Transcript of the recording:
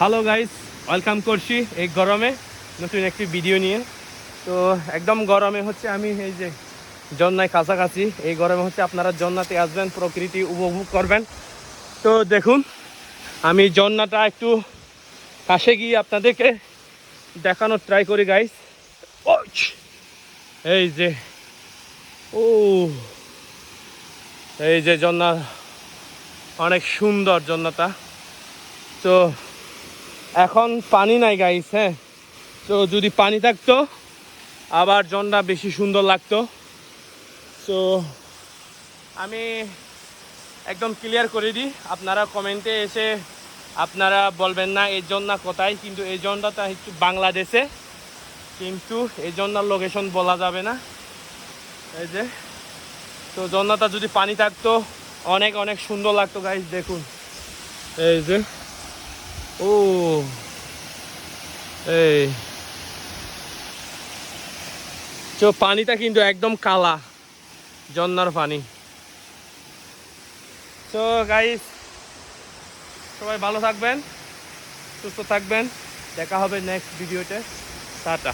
Hello guys, welcome করছি এই গরমে নতুন একটি ভিডিও নিয়ে। তো একদম গরমে হচ্ছে আমি এই যে জন্নায় কাছাকাছি, এই গরমে হচ্ছে আপনারা জন্নাতে আসবেন, প্রকৃতি উপভোগ করবেন। তো দেখুন, আমি জন্নাটা একটু কাছে গিয়ে আপনাদেরকে দেখানোর ট্রাই করি গাইস। এই যে ও এই যে জন্না, অনেক সুন্দর জন্নাটা। তো এখন পানি নাই গাইস, হ্যাঁ। তো যদি পানি থাকতো আবার জলটা বেশি সুন্দর লাগতো। তো আমি একদম ক্লিয়ার করে দিই, আপনারা কমেন্টে এসে আপনারা বলবেন না এই জন্না কোথায়, কিন্তু এই জন্নাটা একটু বাংলাদেশে, কিন্তু এই জন্নার লোকেশন বলা যাবে না। এই যে, তো জন্নাটা যদি পানি থাকতো অনেক অনেক সুন্দর লাগতো গাইস। দেখুন এই যে, ও এই তো পানিটা কিন্তু একদম কালা, জন্নার পানি। তো গাইস, সবাই ভালো থাকবেন, সুস্থ থাকবেন, দেখা হবে নেক্সট ভিডিওতে। টাটা।